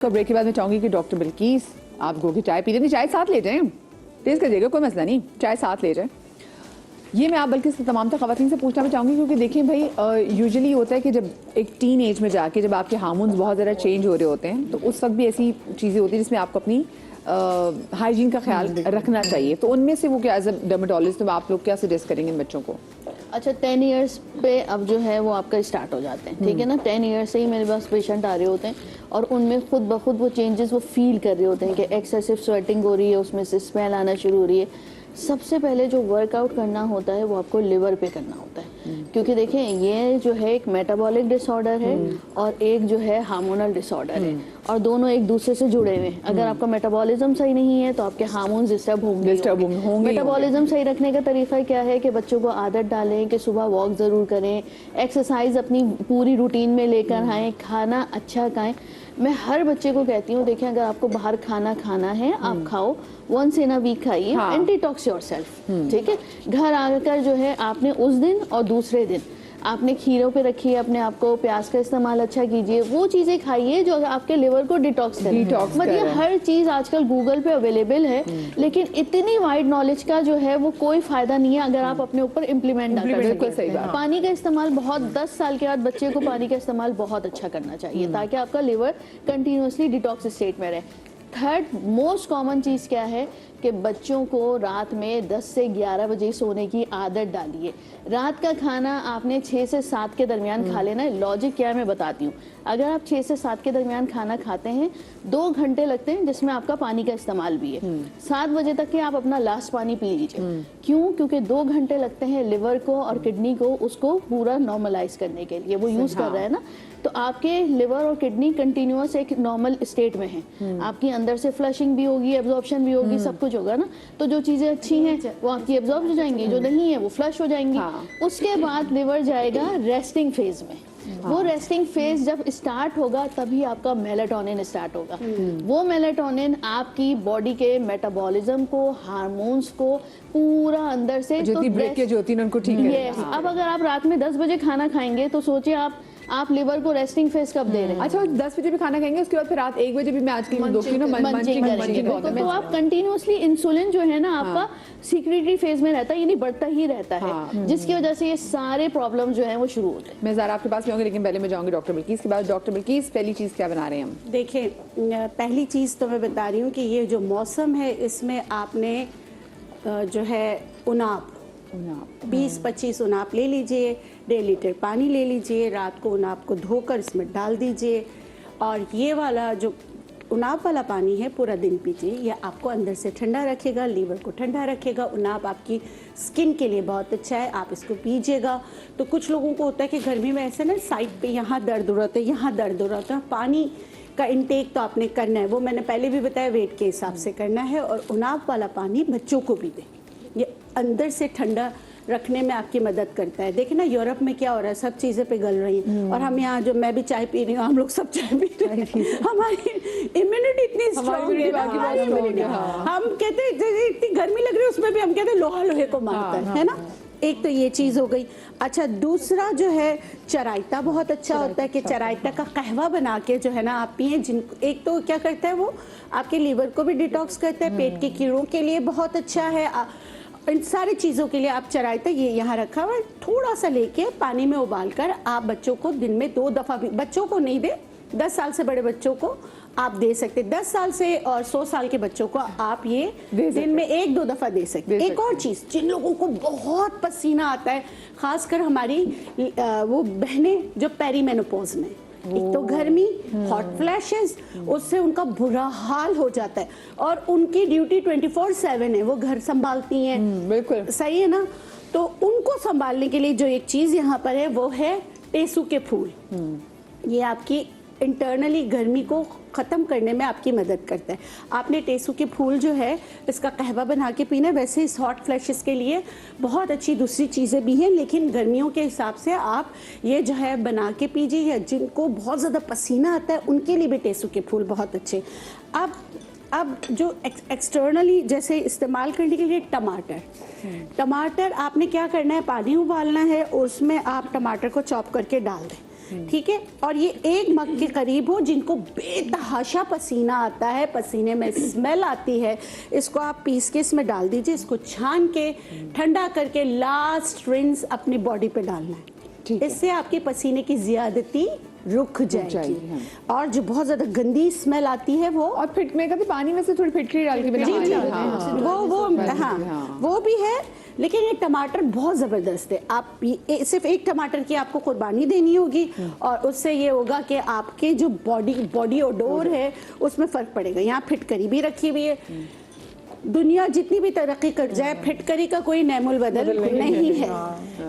Break के बाद मैं चाहूंगी कि डॉक्टर बिल्किस आप गो की चाय पी लें, चाय साथ ले जाएं, टेस्ट करिएगा, कोई मसला नहीं, चाय साथ ले जाएं। ये मैं आप बल्कि तमाम ख़वातीन से पूछना मैं चाहूँगी क्योंकि देखिए भाई यूजुअली होता है कि जब एक टीन एज में जाके जब आपके हार्मोन्स बहुत ज़्यादा चेंज हो रहे होते हैं तो उस वक्त भी ऐसी चीज़ें होती हैं जिसमें आपको अपनी हाइजीन का ख्याल रखना चाहिए। तो उनमें से वो क्या एज अ डर्मेटोलॉजिस्ट आप लोग क्या सजेस्ट करेंगे इन बच्चों को? अच्छा 10 इयर्स पे अब जो है वो आपका स्टार्ट हो जाते हैं, ठीक है ना। 10 इयर्स से ही मेरे पास पेशेंट आ रहे होते हैं और उनमें खुद ब खुद वो चेंजेस वो फील कर रहे होते हैं कि एक्सेसिव स्वेटिंग हो रही है, उसमें से स्मेल आना शुरू हो रही है। सबसे पहले जो वर्कआउट करना होता है वो आपको लिवर पे करना होता है, क्योंकि देखें ये जो है एक मेटाबॉलिक डिसऑर्डर है और एक जो है हार्मोनल डिसऑर्डर है और दोनों एक दूसरे से जुड़े हुए हैं। अगर आपका मेटाबॉलिज्म सही नहीं है तो आपके हार्मोन्स डिस्टर्ब होंगे। मेटाबॉलिज्म सही रखने का तरीका क्या है कि बच्चों को आदत डालें कि सुबह वॉक ज़रूर करें, एक्सरसाइज अपनी पूरी रूटीन में लेकर आएँ, खाना अच्छा खाएं। मैं हर बच्चे को कहती हूँ देखें अगर आपको बाहर खाना है आप खाओ, वंस इन अ वीक खाइए एंड डिटॉक्स योरसेल्फ, ठीक है। घर आकर जो है आपने उस दिन और दूसरे दिन आपने खीरों पे रखिए अपने आप को, प्याज का इस्तेमाल अच्छा कीजिए, वो चीज़ें खाइए जो आपके लिवर को डिटॉक्स करे। मतलब हर चीज़ आजकल गूगल पे अवेलेबल है, लेकिन इतनी वाइड नॉलेज का जो है वो कोई फायदा नहीं है अगर आप अपने ऊपर इम्प्लीमेंट ना कर सकें। पानी का इस्तेमाल बहुत 10 साल के बाद बच्चे को पानी का इस्तेमाल बहुत अच्छा करना चाहिए ताकि आपका लिवर कंटिन्यूसली डिटॉक्स स्टेट में रहे। थर्ड मोस्ट कॉमन चीज़ क्या है कि बच्चों को रात में 10 से 11 बजे सोने की आदत डालिए। रात का खाना आपने 6 से 7 के दरमियान खा लेना है। लॉजिक क्या है मैं बताती हूँ। अगर आप 6 से 7 के दरमियान खाना खाते हैं 2 घंटे लगते हैं जिसमें आपका पानी का इस्तेमाल भी है। 7 बजे तक के आप अपना लास्ट पानी पी लीजिए। क्यों? क्योंकि 2 घंटे लगते हैं लिवर को और किडनी को उसको पूरा नॉर्मलाइज करने के लिए, वो यूज़ कर रहा है ना। तो आपके लिवर और किडनी कंटिन्यूअस एक नॉर्मल स्टेट में है, आपकी अंदर से फ्लशिंग भी होगी, एब्जॉर्प्शन भी होगी, सब कुछ होगा ना। तो जो चीज़ें अच्छी हैं वो आपकी एब्जॉर्ब हो जाएंगी, जो नहीं है वो फ्लश हो जाएंगी। उसके बाद लिवर जाएगा रेस्टिंग फेज में। वो रेस्टिंग फेज जब स्टार्ट होगा तभी आपका मेलाटोनिन स्टार्ट होगा। वो मेलाटोनिन आपकी बॉडी के मेटाबॉलिज्म को, हार्मोन्स को पूरा अंदर से जो ब्रेक के जो होती है उनको ठीक है। अब अगर आप रात में 10 बजे खाना खाएंगे तो सोचिए आप लिवर को रेस्टिंग फेज कब दे रहे हैं। अच्छा 10 बजे भी खाना खाएंगे, उसके बाद फिर रात 1 बजे भी मैं आजकल तो आप कंटिन्यूअसली इंसुलिन जो है ना आपका सीक्रेटरी फेज में रहता है, यानी बढ़ता ही रहता है, जिसकी वजह से ये सारे प्रॉब्लम जो है वो शुरू होते हैं। मैं ज़रा आपके पास आऊंगी लेकिन पहले मैं जाऊंगी डॉक्टर बिल्किस के बाद। डॉक्टर बिल्किस पहली चीज़ क्या बना रहे हैं हम? देखिए पहली चीज़ तो मैं बता रही हूँ कि ये जो मौसम है इसमें आपने जो है उनाप 20-25 उनाप ले लीजिए, 1.5 लीटर पानी ले लीजिए, रात को उनाप को धोकर इसमें डाल दीजिए और ये वाला जो उनाप वाला पानी है पूरा दिन पीजिए। ये आपको अंदर से ठंडा रखेगा, लीवर को ठंडा रखेगा। उनाप आपकी स्किन के लिए बहुत अच्छा है, आप इसको पीजिएगा। तो कुछ लोगों को होता है कि गर्मी में ऐसे ना साइड पे यहाँ दर्द हो रहा है, यहाँ दर्द हो रहा है। पानी का इंटेक तो आपने करना है, वो मैंने पहले भी बताया, वेट के हिसाब से करना है। और उनाप वाला पानी बच्चों को भी दें, ये अंदर से ठंडा रखने में आपकी मदद करता है। देखिए ना यूरोप में क्या हो रहा है, सब चीज़ें पिघल रही हैं और हम यहाँ जो मैं भी चाय पी रही हूँ, हम लोग सब चाय पी रहे हैं। हमारी इम्यूनिटी इतनी स्ट्रांग है, हम कहते हैं इतनी गर्मी लग रही है उसमें भी हम कहते हैं लोहा लोहे को मारता है ना। एक तो ये चीज़ हो गई। अच्छा दूसरा जो है चराइता बहुत अच्छा होता है कि चराइता का कहवा बना के जो है ना आप पिए। एक तो क्या करता है वो आपके लीवर को भी डिटॉक्स करता है, पेट के कीड़ों के लिए बहुत अच्छा है, इन सारी चीज़ों के लिए आप चराइता ये यहाँ रखा हुआ है, थोड़ा सा लेके पानी में उबाल कर आप बच्चों को दिन में 2 दफ़ा भी, बच्चों को नहीं दे, 10 साल से बड़े बच्चों को आप दे सकते, 10 साल से और 100 साल के बच्चों को आप ये दिन में 1-2 दफ़ा दे सकते। एक और चीज़, जिन लोगों को बहुत पसीना आता है, खासकर हमारी वो बहनें जो पेरीमेनोपॉज में, एक तो गर्मी, हॉट फ्लैशेस, उससे उनका बुरा हाल हो जाता है और उनकी ड्यूटी 24/7 है, वो घर संभालती हैं। बिल्कुल सही है ना। तो उनको संभालने के लिए जो एक चीज़ यहाँ पर है वो है टेसू के फूल। ये आपकी इंटरनली गर्मी को ख़त्म करने में आपकी मदद करता है। आपने टेसू के फूल जो है इसका कहवा बना के पीना। वैसे इस हॉट फ्लैशेस के लिए बहुत अच्छी दूसरी चीज़ें भी हैं, लेकिन गर्मियों के हिसाब से आप ये जो है बना के पीजिए। या जिनको बहुत ज़्यादा पसीना आता है उनके लिए भी टेसू के फूल बहुत अच्छे। अब जो एक्सटर्नली जैसे इस्तेमाल करने के लिए टमाटर आपने क्या करना है, पानी उबालना है, उसमें आप टमाटर को चॉप करके डाल दें। ठीक है, और ये 1 मग के करीब हो, जिनको बेतहाशा पसीना आता है, पसीने में स्मेल आती है, इसको आप पीस के इसमें डाल दीजिए, इसको छान के ठंडा करके लास्ट रिंस अपनी बॉडी पे डालना है। इससे आपके पसीने की ज्यादती रुक जाएगी। और जो बहुत ज्यादा गंदी स्मेल आती है वो, और फिट में कहते पानी में से थोड़ी फिटकरी डाल के वो भी है। लेकिन ये टमाटर बहुत जबरदस्त है। आप सिर्फ 1 टमाटर की आपको कुर्बानी देनी होगी और उससे ये होगा कि आपके जो बॉडी ओडोर है उसमें फर्क पड़ेगा। यहाँ फिटकरी भी रखी हुई है। दुनिया जितनी भी तरक्की कर जाए, फिटकरी का कोई नैमुल बदल नहीं है।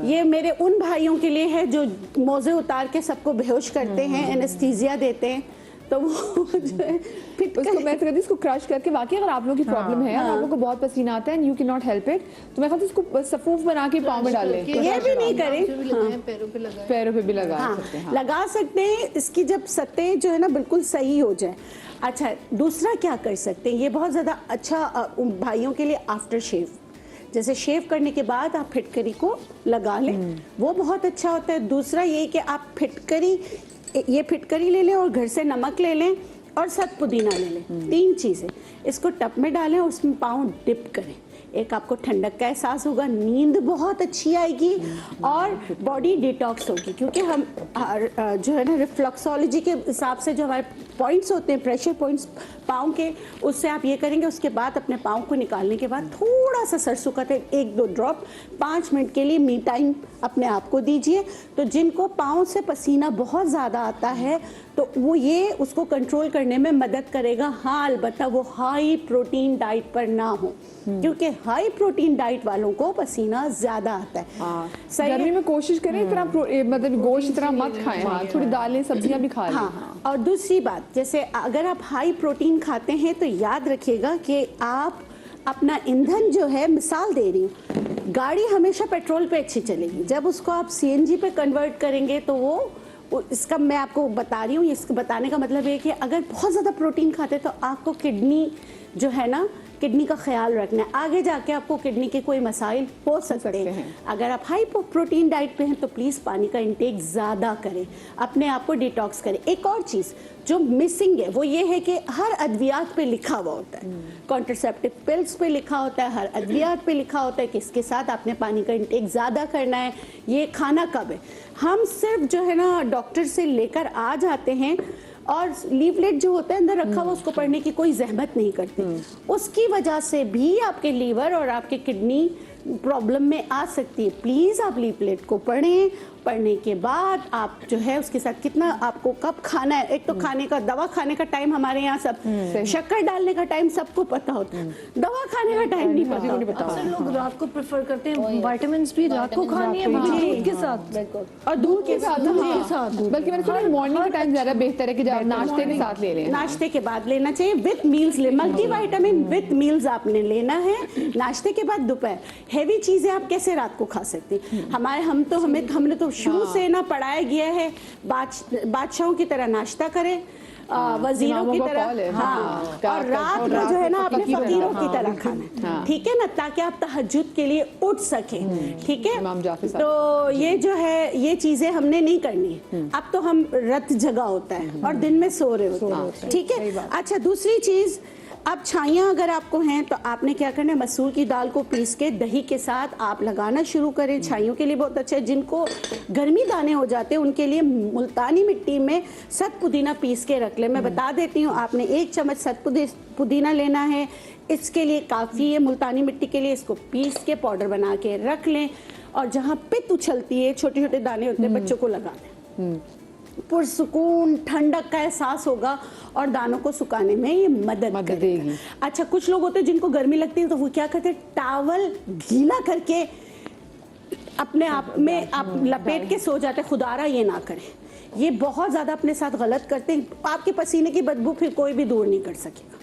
ये मेरे उन भाइयों के लिए है जो मोजे उतार के सबको बेहोश करते हैं, एनेस्थीसिया देते हैं, तो वो जो है उसको मैं कहती हूँ इसको क्रश करके, वाकई अगर आप लोगों की प्रॉब्लम है, आप लोगों को बहुत पसीना आता है and you can not help it, तो मैं कहती हूँ इसको सफूफ बना के पाँव में डाल लें। ये भी नहीं करें, पैरों पे भी लगा सकते हैं। लगा सकते हैं। इसकी जब सतह जो है ना बिल्कुल सही हो जाए। अच्छा, दूसरा क्या कर सकते हैं, ये बहुत ज़्यादा अच्छा भाइयों के लिए आफ्टर शेव, जैसे शेव करने के बाद आप फिटकरी को लगा लें, वो बहुत अच्छा होता है। दूसरा ये कि आप ये फिटकरी ले लें और घर से नमक ले लें और सत पुदीना ले लें, 3 चीज़ें। इसको टब में डालें और उसमें पाँव डिप करें। एक आपको ठंडक का एहसास होगा, नींद बहुत अच्छी आएगी और बॉडी डिटॉक्स होगी, क्योंकि हम जो है ना रिफ्लक्सोलॉजी के हिसाब से जो हमारे पॉइंट्स होते हैं, प्रेशर पॉइंट्स पाँव के, उससे आप ये करेंगे। उसके बाद अपने पाँव को निकालने के बाद थोड़ा सा सरसों का तेल 1-2 ड्रॉप 5 मिनट के लिए मी टाइम अपने आप को दीजिए। तो जिनको पाँव से पसीना बहुत ज़्यादा आता है तो वो ये उसको कंट्रोल करने में मदद करेगा। हाँ, अलबत्ता वो हाई प्रोटीन डाइट पर ना हो, क्योंकि हाई प्रोटीन डाइट वालों को पसीना ज्यादा आता है। गर्मी में कोशिश करें इतना मतलब गोश्त इतना मत खाएं, थोड़ी दालें सब्जियां भी खा लें। हाँ, और दूसरी बात, जैसे अगर आप हाई प्रोटीन खाते हैं तो याद रखिएगा कि आप अपना ईंधन जो है, मिसाल दे रही हूँ, गाड़ी हमेशा पेट्रोल पे अच्छी चलेगी, जब उसको आप CNG पे कन्वर्ट करेंगे तो वो इसका मैं आपको बता रही हूँ, इसको बताने का मतलब है कि अगर बहुत ज़्यादा प्रोटीन खाते तो आपको किडनी जो है ना, किडनी का ख्याल रखना है। आगे जाके आपको किडनी के कोई मसाइल हो सकते हैं। अगर आप हाई प्रोटीन डाइट पे हैं तो प्लीज़ पानी का इंटेक ज़्यादा करें, अपने आप को डिटॉक्स करें। एक और चीज़ जो मिसिंग है वो ये है कि हर अद्वियात पे लिखा हुआ होता है, कॉन्ट्रासेप्टिव पिल्स पे लिखा होता है, हर अद्वियात पे लिखा होता है कि इसके साथ आपने पानी का इंटेक ज़्यादा करना है, ये खाना कब है। हम सिर्फ जो है ना डॉक्टर से लेकर आ जाते हैं और लीवलेट जो होता है अंदर रखा हुआ उसको पढ़ने की कोई जहमत नहीं करते। उसकी वजह से भी आपके लीवर और आपके किडनी प्रॉब्लम में आ सकती है। प्लीज़ आप लीफलेट को पढ़ें, पढ़ने के बाद आप जो है उसके साथ कितना आपको कब खाना है। एक तो खाने का, दवा खाने का टाइम हमारे यहाँ सब, शक्कर डालने का टाइम सबको पता होता है, दवा खाने का टाइम नहीं पता। अक्सर लोग रात को प्रेफर करते हैं विटामिन्स भी रात को खानी है, दूध के साथ और दूध के साथ, बल्कि मैंने सुना मॉर्निंग का टाइम ज़्यादा बेहतर है कि जब नाश्ते के साथ ले लें। नाश्ते के बाद लेना चाहिए, विद मील्स ले, मल्टीविटामिन विद मील्स आपने लेना है। नाश्ते के बाद दोपहर, हैवी चीजें आप कैसे रात को खा सकते हैं। हमने तो शुरू से ना पढ़ाया गया है, बादशाहों की तरह नाश्ता करें, वजीरों की तरह, हाँ, और रात में जो है ना अपने फकीरों की तरह खाना, ठीक है ना, ताकि आप तहज्जुद के लिए उठ सकें। ठीक है, तो ये जो है ये चीजें हमने नहीं करनी है। अब तो हम रात जगा होता है और दिन में सो रहे होते हैं, ठीक है। अच्छा, दूसरी चीज, अब छाइयाँ अगर आपको हैं तो आपने क्या करना है, मसूर की दाल को पीस के दही के साथ आप लगाना शुरू करें। छाइयों के लिए बहुत अच्छा है। जिनको गर्मी दाने हो जाते हैं उनके लिए मुल्तानी मिट्टी में सत पुदीना पीस के रख लें। मैं बता देती हूँ, आपने 1 चम्मच सत पुदीना लेना है, इसके लिए काफ़ी है। मुल्तानी मिट्टी के लिए इसको पीस के पाउडर बना के रख लें और जहाँ पित्त उछलती है, छोटे छोटे दाने होते हैं, बच्चों को लगा दें। पुरसुकून ठंडक का एहसास होगा और दानों को सुखाने में ये मदद करेगी। अच्छा, कुछ लोग होते हैं जिनको गर्मी लगती है तो वो क्या करते हैं, टावल गीला करके अपने आप में आप लपेट के सो जाते हैं। खुदारा ये ना करें, ये बहुत ज्यादा अपने साथ गलत करते हैं। आपके पसीने की बदबू फिर कोई भी दूर नहीं कर सकेगा,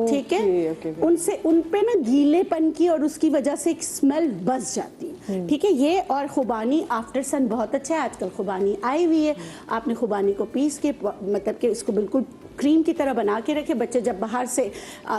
ठीक है। उनसे उन पे ना गीलेपन की और उसकी वजह से एक स्मेल बस जाती है, ठीक है। ये और खुबानी आफ्टर सन बहुत अच्छा है, आजकल खुबानी आई हुई है। आपने खुबानी को पीस के मतलब कि इसको बिल्कुल क्रीम की तरह बना के रखें। बच्चे जब बाहर से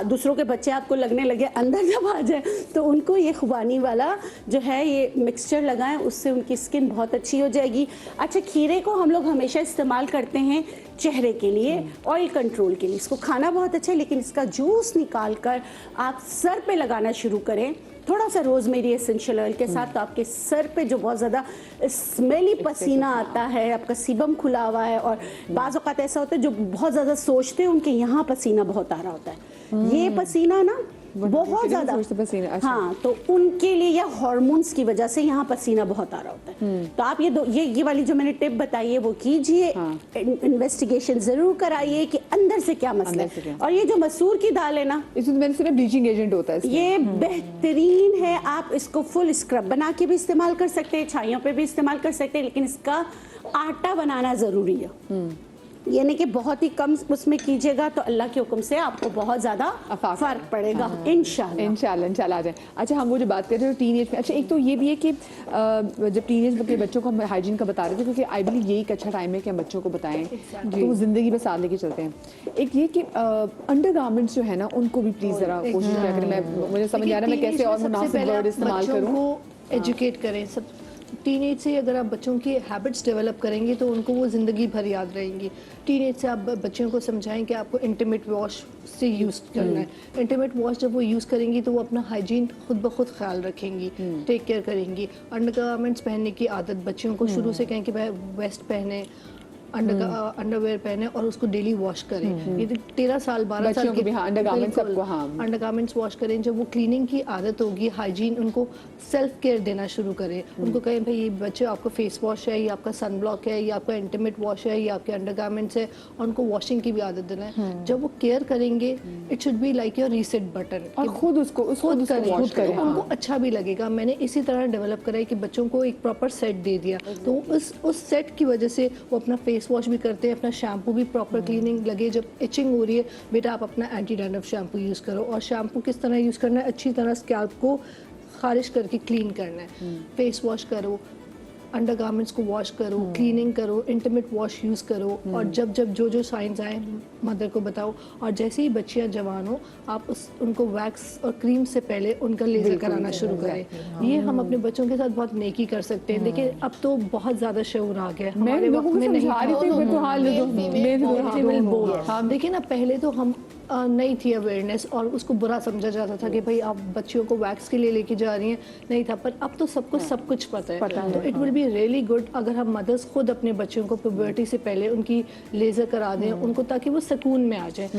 दूसरों के बच्चे आपको लगने लगे अंदर जब आ जाए तो उनको ये खुबानी वाला जो है ये मिक्सचर लगाएं, उससे उनकी स्किन बहुत अच्छी हो जाएगी। अच्छा, खीरे को हम लोग हमेशा इस्तेमाल करते हैं चेहरे के लिए, ऑयल कंट्रोल के लिए। इसको खाना बहुत अच्छा है, लेकिन इसका जूस निकाल कर आप सर पे लगाना शुरू करें थोड़ा सा रोजमेरी एसेंशियल ऑयल के साथ, तो आपके सर पे जो बहुत ज़्यादा स्मेली पसीना आता है, आपका सीबम खुला हुआ है, और बाज़ औक़ात ऐसा होता है जो बहुत ज़्यादा सोचते हैं उनके यहाँ पसीना बहुत आ रहा होता है, ये पसीना ना बहुत ज़्यादा पसीना, अच्छा। हाँ, तो उनके लिए या हार्मोन्स की वजह से यहाँ पसीना बहुत आ रहा होता है। तो आप ये वाली जो मैंने टिप बताई है वो कीजिए, इन्वेस्टिगेशन जरूर कराइए कि अंदर से क्या मसला है। और ये जो मसूर की दाल है ना, इसमें मैंने सुना ब्लीचिंग एजेंट होता है, ये बेहतरीन है। आप इसको फुल स्क्रब बना के भी इस्तेमाल कर सकते हैं, छाइयों पे भी इस्तेमाल कर सकते हैं, लेकिन इसका आटा बनाना जरूरी है। यानी कि बहुत ही कम उसमें कीजिएगा तो अल्लाह के हुक्म से आपको बहुत ज़्यादा फर्क पड़ेगा, इंशाल्लाह आ जाए। अच्छा, हम वो जो बात कर रहे हैं टीनेज में, अच्छा एक तो ये भी है कि जब टीनेज के बच्चों को हम हाइजीन का बता रहे थे, क्योंकि आई बिलीव यही एक अच्छा टाइम है कि हम बच्चों को बताएं तो वो ज़िंदगी में साथ लेके चलते हैं। एक ये कि अंडर गारमेंट्स जो है ना, उनको भी प्लीज़ ज़रा कोशिश किया करें। मुझे समझ आ रहा है मैं कैसे और मुनासिब वर्ड इस्तेमाल करूँ। एजुकेट करें सब टीनेज से। अगर आप बच्चों की हैबिट्स डेवलप करेंगे तो उनको वो ज़िंदगी भर याद रहेंगी। टीनेज से आप बच्चों को समझाएं कि आपको इंटीमेट वॉश से यूज़ करना है। इंटीमेट वॉश जब वो यूज़ करेंगी तो वो अपना हाइजीन खुद ब खुद ख्याल रखेंगी, टेक केयर करेंगी। अंडरगारमेंट्स पहनने की आदत बच्चियों को शुरू से कहें कि भाई वेस्ट पहने, अंडरवेयर पहने और उसको डेली वॉश करें। ये 13 साल 12 साल के अंडरगारमेंट्स वॉश करें। जब वो क्लीनिंग की आदत होगी, हाइजीन, उनको सेल्फ केयर देना शुरू करें। उनको कहें भाई ये बच्चे आपका फेस वॉश है, ये आपका सन ब्लॉक है, ये आपका इंटीमेट वॉश है, ये आपके अंडरगारमेंट्स है, और उनको वॉशिंग की भी आदत देना है। जब वो केयर करेंगे, it should be like your reset button, और खुद उसको करें, उनको अच्छा भी लगेगा। मैंने इसी तरह डेवलप करा है कि बच्चों को एक प्रॉपर सेट दे दिया, तो उस सेट की वजह से वो अपना फेस वॉश भी करते हैं, अपना शैम्पू भी प्रॉपर क्लीनिंग लगे। जब इचिंग हो रही है, बेटा आप अपना एंटी डैंड्रफ शैम्पू यूज़ करो। और शैम्पू किस तरह यूज़ करना है, अच्छी तरह स्कैल्प को खारिश करके क्लीन करना है। फेस वॉश करो, अंडरगारमेंट्स को वॉश करो, क्लीनिंग करो, इंटीमेट वॉश यूज़ करो। और जब जब जो साइंस आए मदर को बताओ। और जैसे ही बच्चियां जवान हो, आप उनको वैक्स और क्रीम से पहले उनका लेज़र कराना शुरू करें। ये हम अपने बच्चों के साथ बहुत नेकी कर सकते हैं। देखिए अब तो बहुत ज़्यादा शऊर आ गया, हमारे वक्त में नहीं था। देखिए ना, पहले तो हम नहीं थी अवेयरनेस और उसको बुरा समझा जाता था कि भाई आप बच्चियों को वैक्स के लिए लेके जा रही हैं, नहीं था। पर अब तो सबको सब कुछ पता है। तो it will be really good अगर हम मदर्स खुद अपने बच्चों को प्यूबर्टी से पहले उनकी लेजर करा दें उनको, ताकि वो सुकून में आ जाए।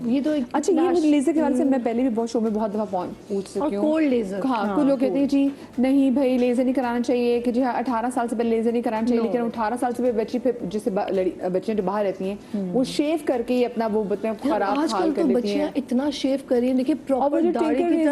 ये तो एक अच्छा, ये लेजर के बारे से मैं पहले भी बहुत शो में बहुत दफा पूछ चुकी हूँ। कोल्ड लेजर, हाँ, कुछ लोग कहते हैं जी नहीं भाई लेजर नहीं कराना चाहिए, कि जी 18 साल से पहले लेजर नहीं कराना चाहिए। लेकिन 18 साल से बच्ची फिर जिससे बच्चियां जो बाहर रहती हैं वो शेव करके ही अपना वो खराब हाल कर लेती हैं। इतना शेव करिए, देखिए प्रॉपर दाढ़ी की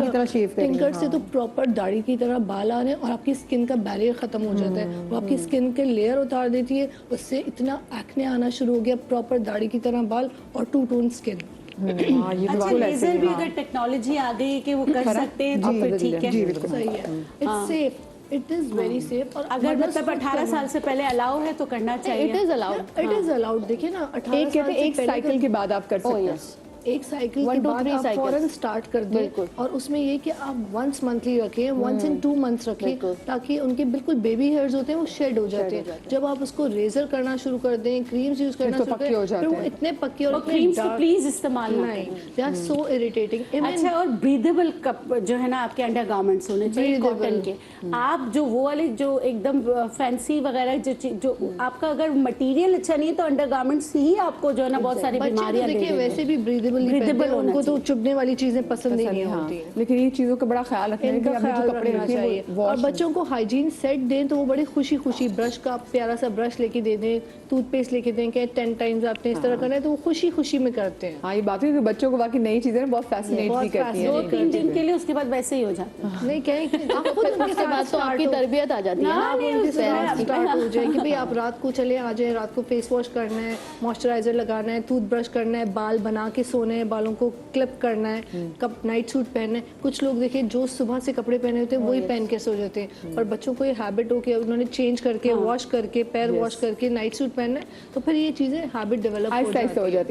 तरह शेव करें। टिंकर से तो प्रॉपर दाढ़ी की तरह बाल आ रहे हैं और आपकी स्किन का बैरियर खत्म हो जाता है। वो आपकी स्किन के लेयर उतार देती है, उससे इतना एक्ने आना शुरू हो गया। प्रॉपर दाढ़ी की तरह बाल और टू टोन स्किन। अच्छा, लेजर भी अगर टेक्नोलॉजी आ गई कि वो कर सकते हैं तो फिर ठीक है, सही है। It's safe, it is very safe. और अगर मतलब 18 साल से पहले अलाउ है तो करना चाहिए। It is allowed, it is allowed. देखिए ना, 18 साल से एक साइकिल के बाद आप कर सकते हैं। एक साइकिल के बाद आप फौरन स्टार्ट कर दें। और उसमें ये कि आप वंस मंथली रखें, वंस इन 2 मंथ्स रखें, ताकि उनके बिल्कुल बेबी हेयर्स होते हैं वो शेड हो जाते हैं। जब आप उसको रेजर करना शुरू कर दें, क्रीम्स यूज करना शुरू करें, फिर वो इतने पक्के और क्रीम्स तो प्लीज इस्तेमाल नहीं, दे आर सो इरिटेटिंग। अच्छा, और ब्रीदेबल कप जो है ना आपके अंडरगारमेंट्स होने चाहिए कॉटन के। आप जो वो वाले जो एकदम फैंसी वगैरह जो आपका अगर मटेरियल अच्छा नहीं है तो अंडरगारमेंट्स ही आपको जो है ना बहुत सारी बीमारियां देखिए वैसे भी ब्रीदेबल उनको तो चुभने वाली चीजें पसंद ही नहीं होती। लेकिन ये चीजों का बड़ा ख्याल रखना है कि जो कपड़े चाहिए। और बच्चों को हाइजीन सेट दें तो वो बड़ी खुशी खुशी, ब्रश का प्यारा सा ब्रश लेके दे दें, टूथपेस्ट लेके दें कि 10 टाइम्स आपने इस तरह करना है, तो वो खुशी खुशी में करते हैं। हाँ, ये बात है कि बच्चों को बाकी नई चीजें बहुत फैसिनेट भी करती हैं। 2-3 दिन के लिए, उसके बाद वैसे ही हो जाता है। नहीं कहें कि उसके बाद तो आपकी तरबियत आ जाती है, स्टार्ट हो जाए कि भाई आप रात को चले आ जाए, रात को फेस वॉश करना है, मॉइस्चराइजर लगाना है, टूथब्रश करना है, बाल बना के सोने हैं, बालों को क्लिप करना है, कब नाइट सूट पहनना है। कुछ लोग देखिए जो सुबह से कपड़े पहने होते हैं वही पहन के सो जाते हैं। और बच्चों को ये हैबिट हो कि उन्होंने चेंज करके, वॉश करके, पैर वॉश करके नाइट सूट पहनना है, तो फिर ये चीजें हैबिट डेवलप हो जाती है।